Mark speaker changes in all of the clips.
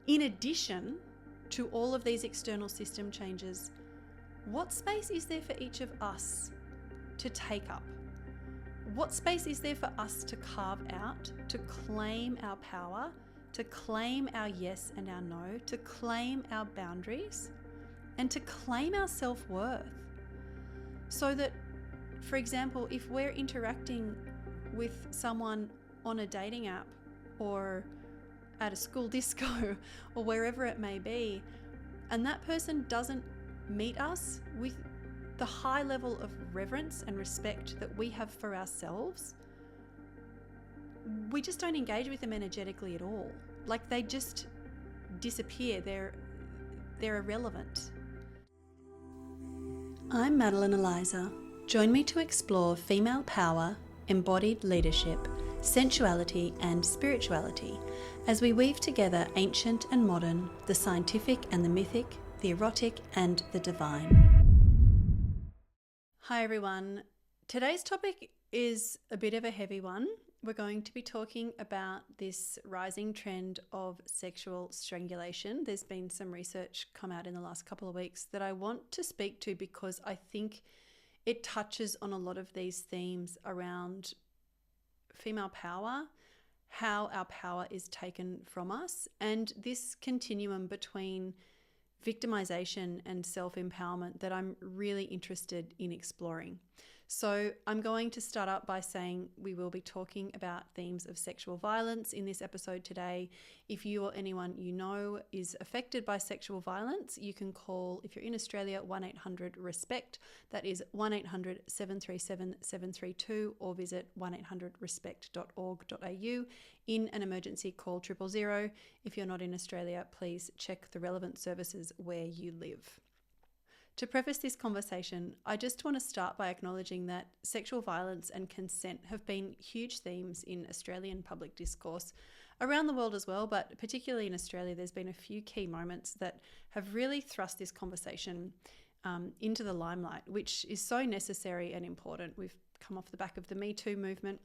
Speaker 1: In addition to all of these external system changes, what space is there for each of us to take up? What space is there for us to carve out, to claim our power, to claim our yes and our no, to claim our boundaries, and to claim our self-worth? So that, for example, if we're interacting with someone on a dating app or at a school disco or wherever it may be, and that person doesn't meet us with the high level of reverence and respect that we have for ourselves, we just don't engage with them energetically at all. Like, they just disappear. They're irrelevant. I'm Madeline Eliza. Join me to explore female power, embodied leadership, sensuality and spirituality as we weave together ancient and modern, the scientific and the mythic, the erotic and the divine. Hi everyone. Today's topic is a bit of a heavy one. We're going to be talking about this rising trend of sexual strangulation. There's been some research come out in the last couple of weeks that I want to speak to because I think it touches on a lot of these themes around female power, how our power is taken from us, and this continuum between victimization and self-empowerment that I'm really interested in exploring. So I'm going to start up by saying we will be talking about themes of sexual violence in this episode today. If you or anyone you know is affected by sexual violence, you can call, if you're in Australia, 1-800-RESPECT. That is 1-800-737-732, or visit 1800respect.org.au. In an emergency, call 000. If you're not in Australia, please check the relevant services where you live. To preface this conversation, I just want to start by acknowledging that sexual violence and consent have been huge themes in Australian public discourse, around the world as well, but particularly in Australia, there's been a few key moments that have really thrust this conversation into the limelight, which is so necessary and important. We've come off the back of the Me Too movement.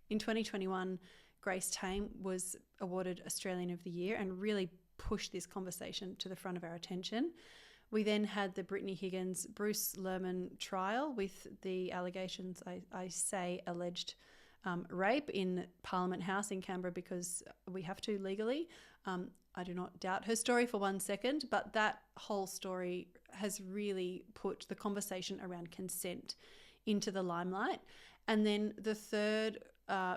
Speaker 1: In 2021, Grace Tame was awarded Australian of the Year and really pushed this conversation to the front of our attention. We then had the Brittany Higgins, Bruce Lerman trial with the allegations, I say alleged rape in Parliament House in Canberra because we have to legally. I do not doubt her story for 1 second, but that whole story has really put the conversation around consent into the limelight. And then the third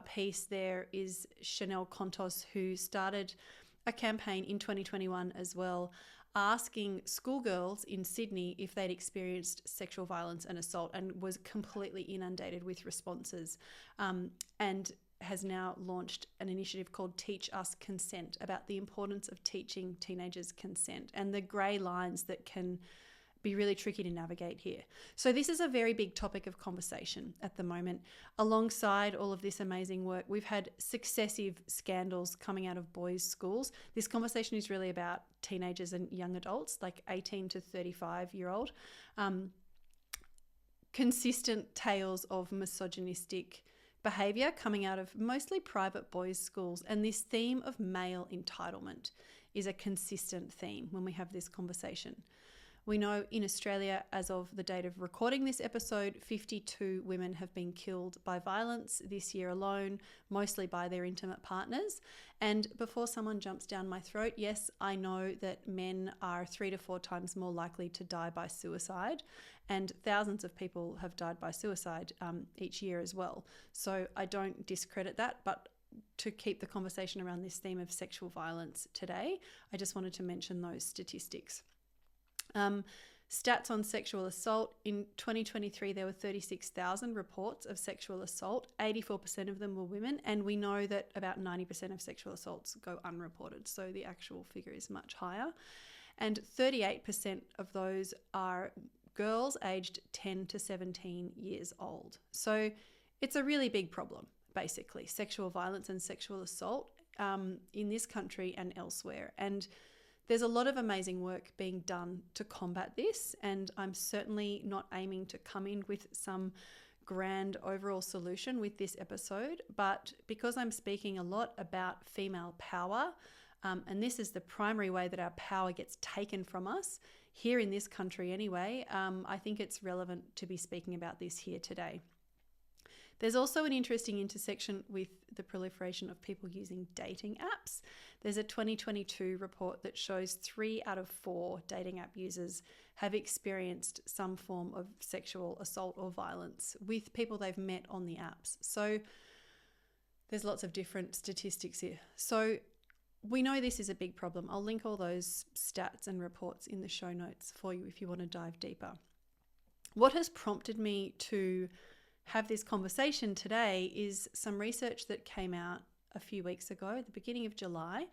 Speaker 1: piece there is Chanel Contos, who started a campaign in 2021 as well, asking schoolgirls in Sydney if they'd experienced sexual violence and assault, and was completely inundated with responses, and has now launched an initiative called Teach Us Consent, about the importance of teaching teenagers consent and the grey lines that can be really tricky to navigate here. So this is a very big topic of conversation at the moment. Alongside all of this amazing work, we've had successive scandals coming out of boys' schools. This conversation is really about teenagers and young adults, like 18 to 35-year-old. Consistent tales of misogynistic behaviour coming out of mostly private boys' schools. And this theme of male entitlement is a consistent theme when we have this conversation. We know in Australia, as of the date of recording this episode, 52 women have been killed by violence this year alone, mostly by their intimate partners. And before someone jumps down my throat, yes, I know that men are 3 to 4 times more likely to die by suicide, and thousands of people have died by suicide each year as well. So I don't discredit that, but to keep the conversation around this theme of sexual violence today, I just wanted to mention those statistics. Stats on sexual assault. In 2023, there were 36,000 reports of sexual assault. 84% of them were women, and we know that about 90% of sexual assaults go unreported, so the actual figure is much higher. And 38% of those are girls aged 10 to 17 years old. So it's a really big problem, basically, sexual violence and sexual assault in this country and elsewhere. And there's a lot of amazing work being done to combat this, and I'm certainly not aiming to come in with some grand overall solution with this episode, but because I'm speaking a lot about female power, And this is the primary way that our power gets taken from us here in this country anyway. I think it's relevant to be speaking about this here today. There's also an interesting intersection with the proliferation of people using dating apps. There's a 2022 report that shows 3 out of 4 dating app users have experienced some form of sexual assault or violence with people they've met on the apps. So there's lots of different statistics here. So we know this is a big problem. I'll link all those stats and reports in the show notes for you if you want to dive deeper. What has prompted me to have this conversation today is some research that came out a few weeks ago, at the beginning of July,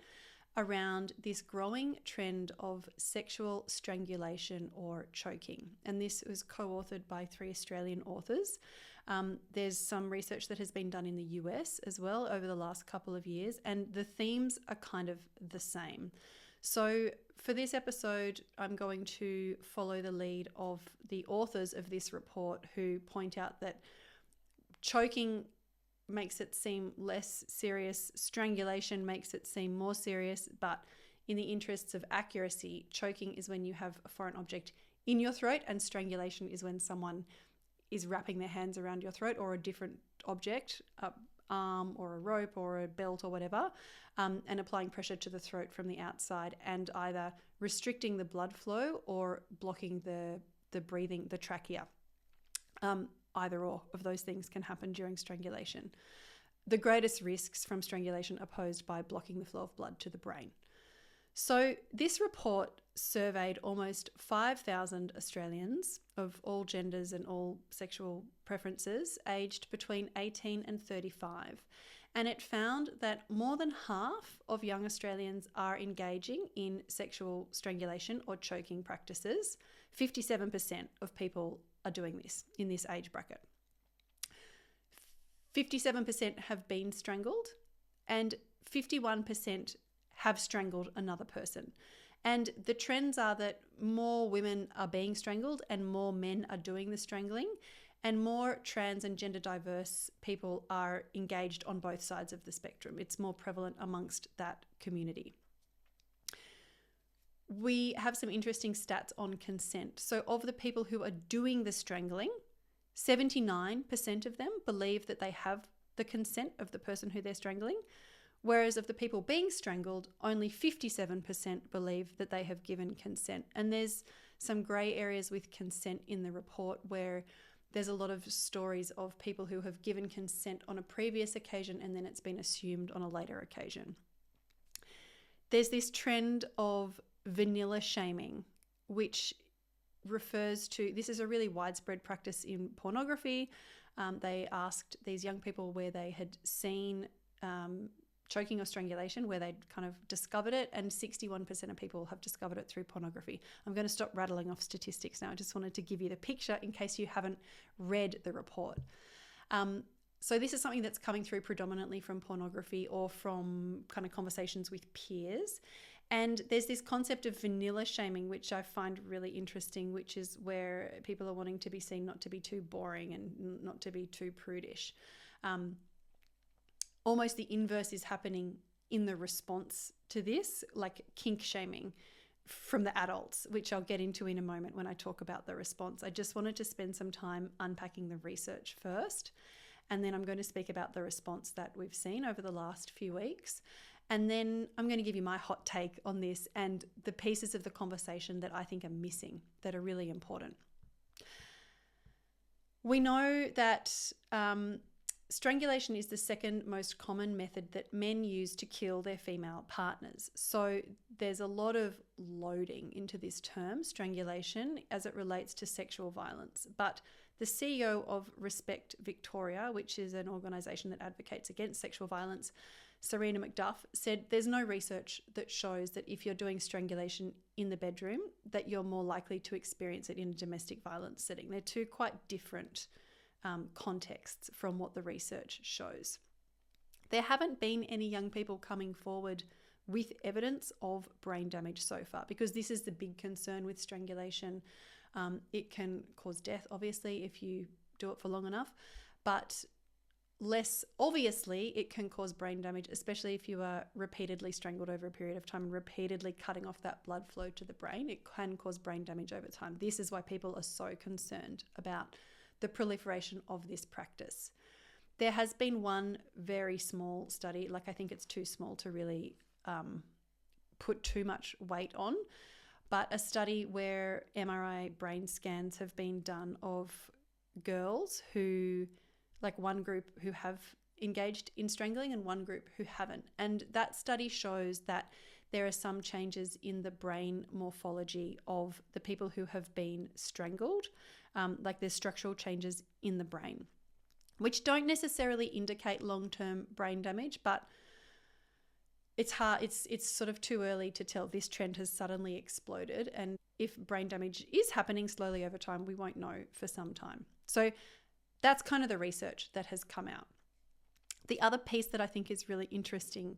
Speaker 1: around this growing trend of sexual strangulation or choking. And this was co-authored by 3 Australian authors. There's some research that has been done in the US as well over the last couple of years, and the themes are kind of the same. So for this episode, I'm going to follow the lead of the authors of this report, who point out that choking makes it seem less serious, strangulation makes it seem more serious, but in the interests of accuracy, choking is when you have a foreign object in your throat, and strangulation is when someone is wrapping their hands around your throat or a different object, an arm or a rope or a belt or whatever, and applying pressure to the throat from the outside and either restricting the blood flow or blocking the breathing, the trachea. Either or of those things can happen during strangulation. The greatest risks from strangulation are posed by blocking the flow of blood to the brain. So this report surveyed almost 5,000 Australians of all genders and all sexual preferences, aged between 18 and 35. And it found that more than half of young Australians are engaging in sexual strangulation or choking practices. 57% of people are doing this in this age bracket. 57% have been strangled, and 51% have strangled another person. And the trends are that more women are being strangled and more men are doing the strangling, and more trans and gender diverse people are engaged on both sides of the spectrum. It's more prevalent amongst that community. We have some interesting stats on consent. So of the people who are doing the strangling, 79% of them believe that they have the consent of the person who they're strangling, whereas of the people being strangled, only 57% believe that they have given consent. And there's some grey areas with consent in the report where there's a lot of stories of people who have given consent on a previous occasion and then it's been assumed on a later occasion. There's this trend of vanilla shaming, which refers to, this is a really widespread practice in pornography. They asked these young people where they had seen choking or strangulation, where they'd kind of discovered it, and 61% of people have discovered it through pornography. I'm going to stop rattling off statistics now. I just wanted to give you the picture in case you haven't read the report. So this is something that's coming through predominantly from pornography or from kind of conversations with peers. And there's this concept of vanilla shaming, which I find really interesting, which is where people are wanting to be seen not to be too boring and not to be too prudish. Almost the inverse is happening in the response to this, like kink shaming from the adults, which I'll get into in a moment when I talk about the response. I just wanted to spend some time unpacking the research first, and then I'm going to speak about the response that we've seen over the last few weeks. And then I'm going to give you my hot take on this and the pieces of the conversation that I think are missing, that are really important. We know that strangulation is the second most common method that men use to kill their female partners. So there's a lot of loading into this term, strangulation, as it relates to sexual violence. But the CEO of Respect Victoria, which is an organisation that advocates against sexual violence, Serena McDuff, said there's no research that shows that if you're doing strangulation in the bedroom, that you're more likely to experience it in a domestic violence setting. They're two quite different contexts from what the research shows. There haven't been any young people coming forward with evidence of brain damage so far, because this is the big concern with strangulation. It can cause death, obviously, if you do it for long enough, but less obviously, it can cause brain damage, especially if you are repeatedly strangled over a period of time and repeatedly cutting off that blood flow to the brain. It can cause brain damage over time. This is why people are so concerned about the proliferation of this practice. There has been one very small study, like I think it's too small to really put too much weight on, but a study where MRI brain scans have been done of girls who, like one group who have engaged in strangling and one group who haven't. And that study shows that there are some changes in the brain morphology of the people who have been strangled, like there's structural changes in the brain, which don't necessarily indicate long-term brain damage, but it's hard. It's sort of too early to tell. This trend has suddenly exploded, and if brain damage is happening slowly over time, we won't know for some time. So that's kind of the research that has come out. The other piece that I think is really interesting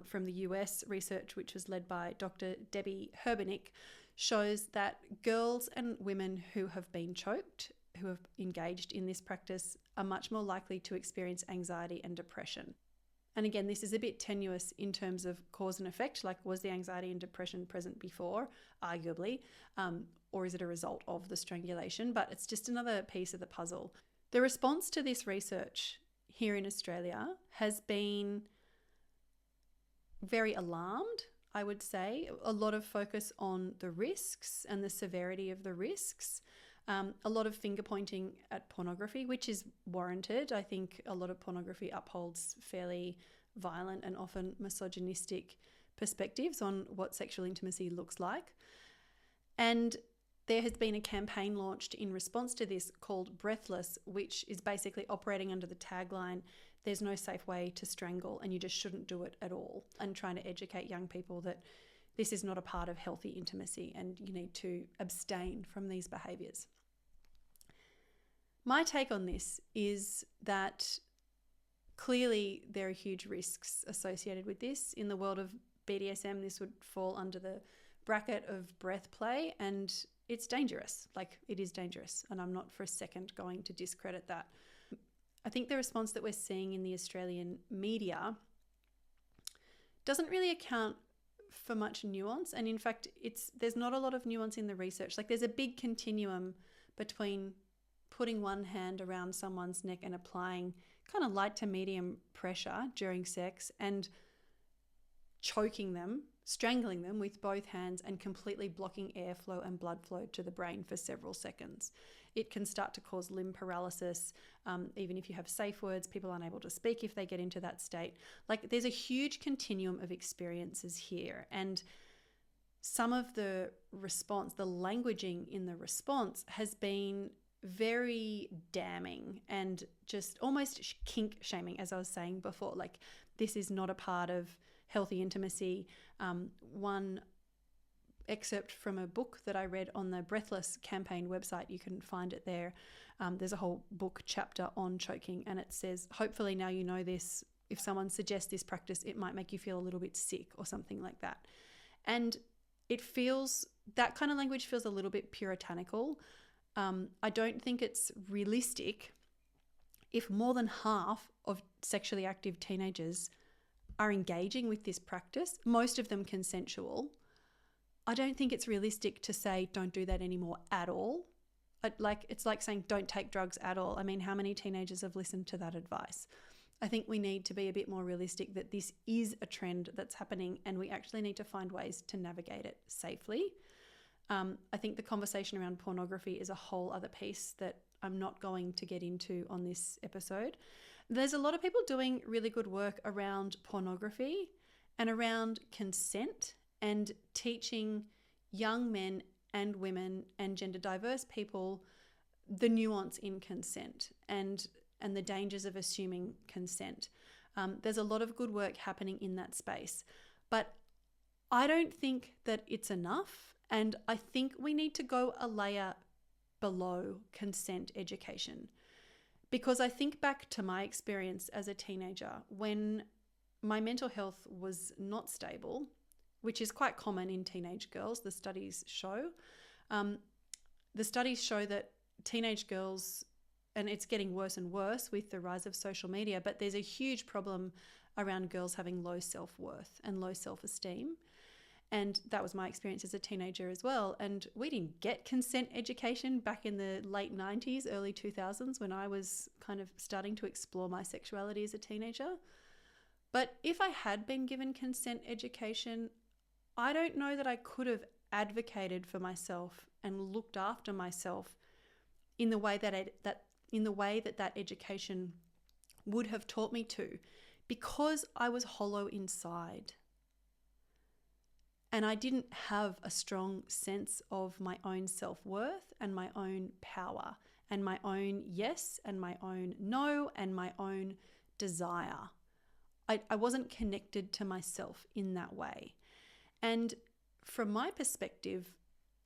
Speaker 1: from the US research, which was led by Dr. Debbie Herbenick, shows that girls and women who have been choked, who have engaged in this practice, are much more likely to experience anxiety and depression. And again, this is a bit tenuous in terms of cause and effect. Like, was the anxiety and depression present before? Arguably. Or is it a result of the strangulation? But it's just another piece of the puzzle. The response to this research here in Australia has been very alarmed, I would say. A lot of focus on the risks and the severity of the risks. A lot of finger pointing at pornography, which is warranted. I think a lot of pornography upholds fairly violent and often misogynistic perspectives on what sexual intimacy looks like. And there has been a campaign launched in response to this called Breathless, which is basically operating under the tagline, "There's no safe way to strangle and you just shouldn't do it at all," and trying to educate young people that this is not a part of healthy intimacy and you need to abstain from these behaviours. My take on this is that clearly there are huge risks associated with this. In the world of BDSM, this would fall under the bracket of breath play, and it's dangerous. Like, it is dangerous, and I'm not for a second going to discredit that. I think the response that we're seeing in the Australian media doesn't really account for much nuance, and in fact there's not a lot of nuance in the research. Like, there's a big continuum between putting one hand around someone's neck and applying kind of light to medium pressure during sex and choking them, strangling them with both hands and completely blocking airflow and blood flow to the brain for several seconds. It can start to cause limb paralysis. Even if you have safe words, people aren't able to speak if they get into that state. Like, there's a huge continuum of experiences here. And some of the response, the languaging in the response has been very damning and just almost kink shaming, as I was saying before. Like, this is not a part of healthy intimacy. One excerpt from a book that I read on the Breathless campaign website, you can find it there. There's a whole book chapter on choking, and it says, hopefully now you know this. If someone suggests this practice, it might make you feel a little bit sick or something like that. And it feels, that kind of language feels a little bit puritanical. I don't think it's realistic if more than half of sexually active teenagers are engaging with this practice, most of them consensual. I don't think it's realistic to say don't do that anymore at all. It's like saying don't take drugs at all. I mean, how many teenagers have listened to that advice? I think we need to be a bit more realistic that this is a trend that's happening and we actually need to find ways to navigate it safely. I think the conversation around pornography is a whole other piece that I'm not going to get into on this episode. There's a lot of people doing really good work around pornography and around consent and teaching young men and women and gender diverse people the nuance in consent and the dangers of assuming consent. There's a lot of good work happening in that space, but I don't think that it's enough. And I think we need to go a layer below consent education, because I think back to my experience as a teenager when my mental health was not stable, which is quite common in teenage girls, the studies show. The studies show that teenage girls and it's getting worse and worse with the rise of social media, but there's a huge problem around girls having low self-worth and low self-esteem. And that was my experience as a teenager as well. And we didn't get consent education back in the late 90s, early 2000s, when I was kind of starting to explore my sexuality as a teenager. But if I had been given consent education, I don't know that I could have advocated for myself and looked after myself in the way that education would have taught me to, because I was hollow inside. And I didn't have a strong sense of my own self-worth and my own power and my own yes and my own no and my own desire. I wasn't connected to myself in that way. And from my perspective,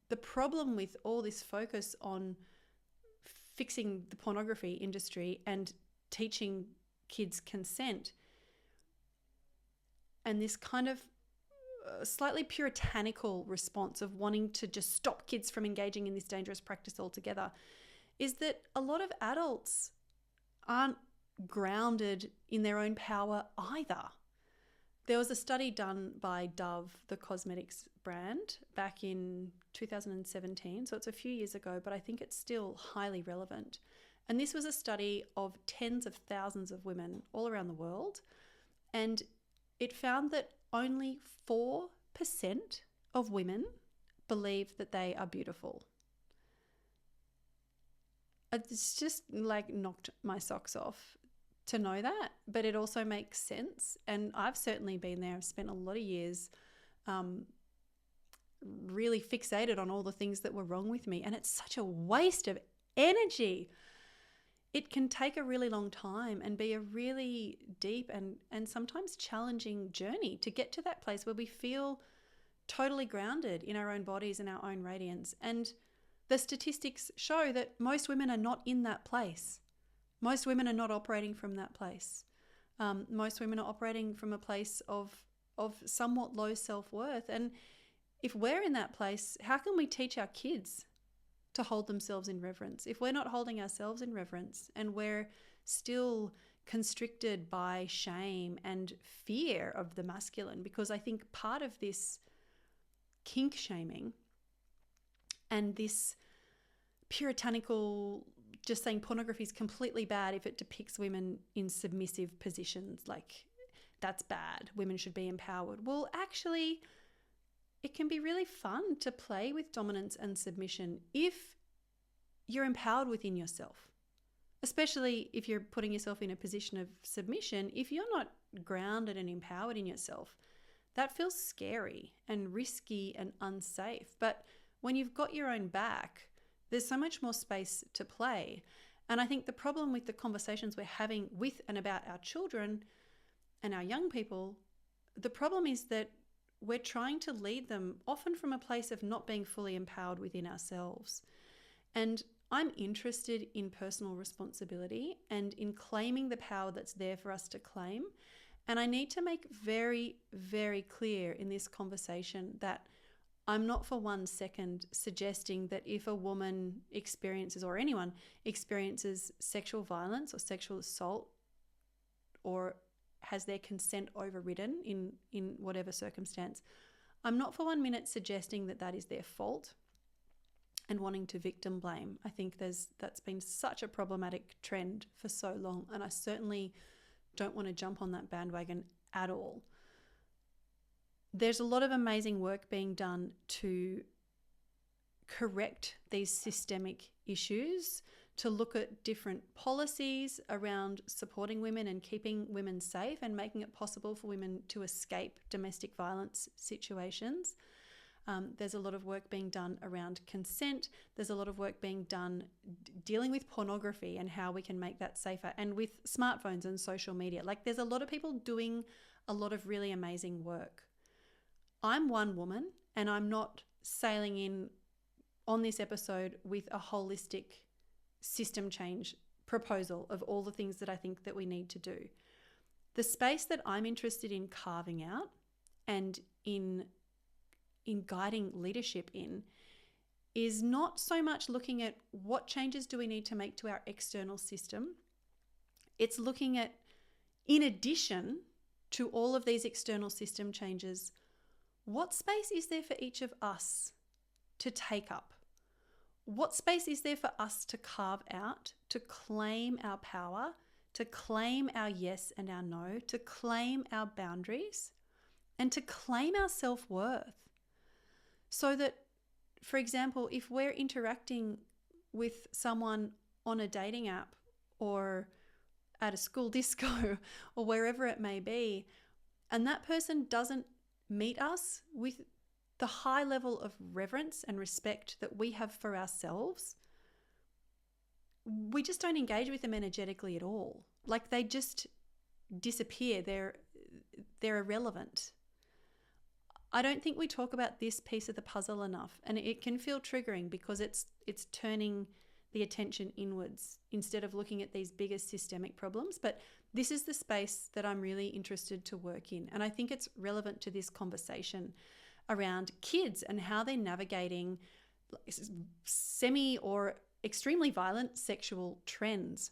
Speaker 1: the problem with all this focus on fixing the pornography industry and teaching kids consent, and this kind of slightly puritanical response of wanting to just stop kids from engaging in this dangerous practice altogether, is that a lot of adults aren't grounded in their own power either. There was a study done by Dove, the cosmetics brand, back in 2017. So it's a few years ago, but I think it's still highly relevant. And this was a study of tens of thousands of women all around the world. And it found that only 4% of women believe that they are beautiful. It's just like knocked my socks off to know that, but it also makes sense. And I've certainly been there. I've spent a lot of years really fixated on all the things that were wrong with me. And it's such a waste of energy. It can take a really long time and be a really deep and sometimes challenging journey to get to that place where we feel totally grounded in our own bodies and our own radiance. And the statistics show that most women are not in that place. Most women are not operating from that place. Most women are operating from a place of somewhat low self-worth. And if we're in that place, how can we teach our kids to hold themselves in reverence? If we're not holding ourselves in reverence and we're still constricted by shame and fear of the masculine, because I think part of this kink shaming and this puritanical just saying pornography is completely bad if it depicts women in submissive positions, like that's bad, women should be empowered. Well, actually, it can be really fun to play with dominance and submission if you're empowered within yourself, especially if you're putting yourself in a position of submission. If you're not grounded and empowered in yourself, that feels scary and risky and unsafe. But when you've got your own back, there's so much more space to play. And I think the problem with the conversations we're having with and about our children and our young people, the problem is that we're trying to lead them often from a place of not being fully empowered within ourselves. And I'm interested in personal responsibility and in claiming the power that's there for us to claim. And I need to make very, very clear in this conversation that I'm not for 1 second suggesting that if a woman experiences, or anyone experiences, sexual violence or sexual assault or has their consent overridden in whatever circumstance, I'm not for 1 minute suggesting that that is their fault and wanting to victim blame. I think that's been such a problematic trend for so long, and I certainly don't want to jump on that bandwagon at all. There's a lot of amazing work being done to correct these systemic issues, to look at different policies around supporting women and keeping women safe and making it possible for women to escape domestic violence situations. There's a lot of work being done around consent. There's a lot of work being done dealing with pornography and how we can make that safer, and with smartphones and social media. Like, there's a lot of people doing a lot of really amazing work. I'm one woman, and I'm not sailing in on this episode with a holistic system change proposal of all the things that I think that we need to do. The space that I'm interested in carving out and in guiding leadership in is not so much looking at what changes do we need to make to our external system. It's looking at, in addition to all of these external system changes, what space is there for each of us to take up? What space is there for us to carve out, to claim our power, to claim our yes and our no, to claim our boundaries, and to claim our self-worth? So that, for example, if we're interacting with someone on a dating app or at a school disco or wherever it may be, and that person doesn't meet us with the high level of reverence and respect that we have for ourselves, we just don't engage with them energetically at all. Like, they just disappear. They're irrelevant. I don't think we talk about this piece of the puzzle enough, and it can feel triggering because it's turning the attention inwards instead of looking at these bigger systemic problems. But this is the space that I'm really interested to work in, and I think it's relevant to this conversation around kids and how they're navigating semi or extremely violent sexual trends.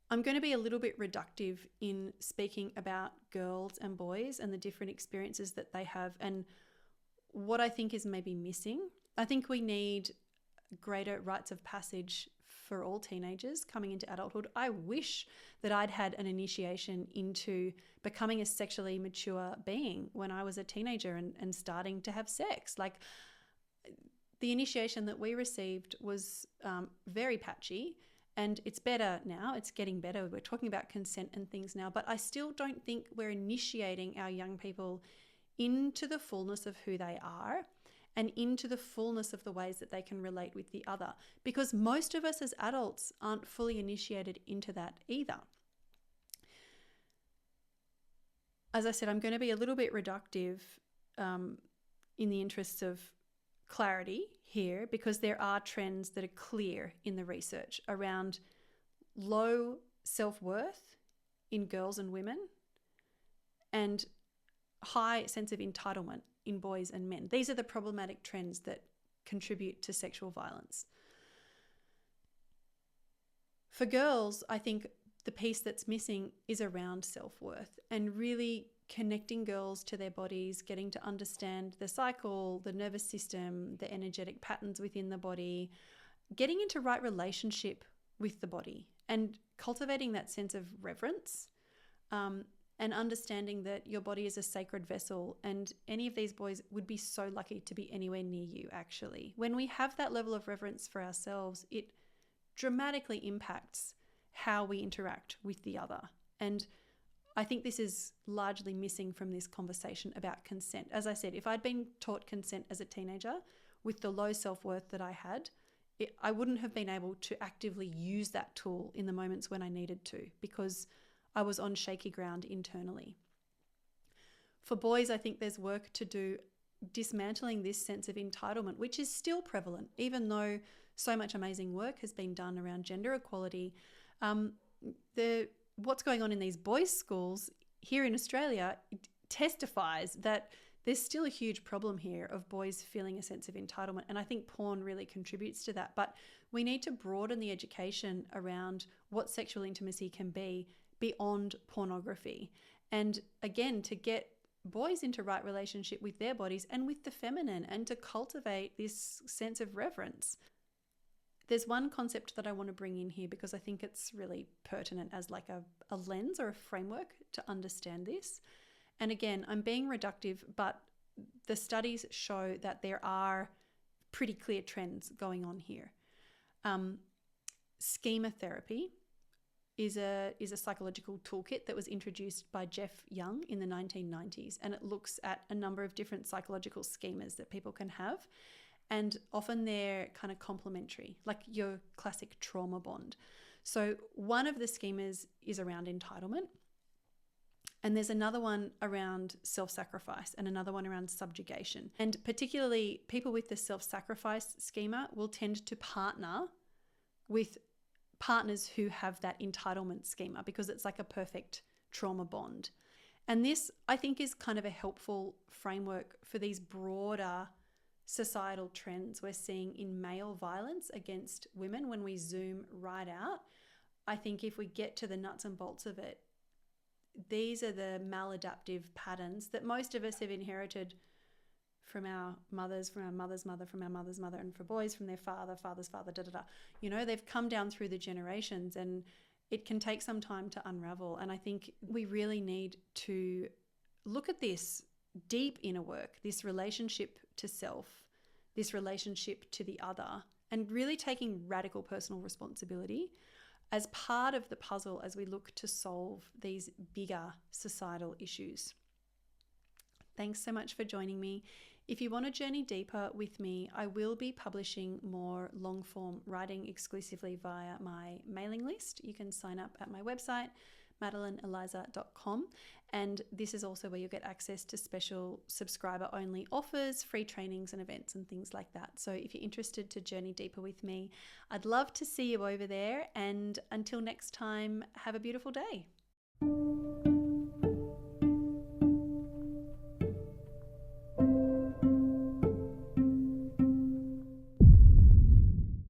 Speaker 1: I'm going to be a little bit reductive in speaking about girls and boys and the different experiences that they have and what I think is maybe missing. I think we need greater rites of passage for all teenagers coming into adulthood. I wish that I'd had an initiation into becoming a sexually mature being when I was a teenager and starting to have sex. Like, the initiation that we received was very patchy, and it's better now. It's getting better. We're talking about consent and things now, but I still don't think we're initiating our young people into the fullness of who they are and into the fullness of the ways that they can relate with the other, because most of us as adults aren't fully initiated into that either. As I said, I'm going to be a little bit reductive in the interests of clarity here, because there are trends that are clear in the research around low self-worth in girls and women and high sense of entitlement in boys and men. These are the problematic trends that contribute to sexual violence. For girls, I think the piece that's missing is around self-worth and really connecting girls to their bodies, getting to understand the cycle, the nervous system, the energetic patterns within the body, getting into right relationship with the body and cultivating that sense of reverence, and understanding that your body is a sacred vessel, and any of these boys would be so lucky to be anywhere near you, actually. When we have that level of reverence for ourselves, it dramatically impacts how we interact with the other. And I think this is largely missing from this conversation about consent. As I said, if I'd been taught consent as a teenager with the low self-worth that I had, I wouldn't have been able to actively use that tool in the moments when I needed to, because I was on shaky ground internally. For boys, I think there's work to do dismantling this sense of entitlement, which is still prevalent, even though so much amazing work has been done around gender equality. What's going on in these boys' schools here in Australia testifies that there's still a huge problem here of boys feeling a sense of entitlement. And I think porn really contributes to that. But we need to broaden the education around what sexual intimacy can be beyond pornography. And again, to get boys into right relationship with their bodies and with the feminine, and to cultivate this sense of reverence. There's one concept that I want to bring in here because I think it's really pertinent as like a lens or a framework to understand this. And again, I'm being reductive, but the studies show that there are pretty clear trends going on here. Schema therapy is a psychological toolkit that was introduced by Jeff Young in the 1990s, and it looks at a number of different psychological schemas that people can have. And often they're kind of complementary, like your classic trauma bond. So one of the schemas is around entitlement. And there's another one around self-sacrifice and another one around subjugation. And particularly people with the self-sacrifice schema will tend to partner with partners who have that entitlement schema because it's like a perfect trauma bond. And this, I think, is kind of a helpful framework for these broader societal trends we're seeing in male violence against women when we zoom right out. I think if we get to the nuts and bolts of it, these are the maladaptive patterns that most of us have inherited from our mothers, from our mother's mother, from our mother's mother, and for boys from their father's father, You know, they've come down through the generations, and it can take some time to unravel. And I think we really need to look at this deep inner work, this relationship to self, this relationship to the other, and really taking radical personal responsibility as part of the puzzle as we look to solve these bigger societal issues. Thanks so much for joining me. If you want to journey deeper with me, I will be publishing more long-form writing exclusively via my mailing list. You can sign up at my website, madelineeliza.com, and this is also where you'll get access to special subscriber-only offers, free trainings and events and things like that. So if you're interested to journey deeper with me, I'd love to see you over there, and until next time, have a beautiful day.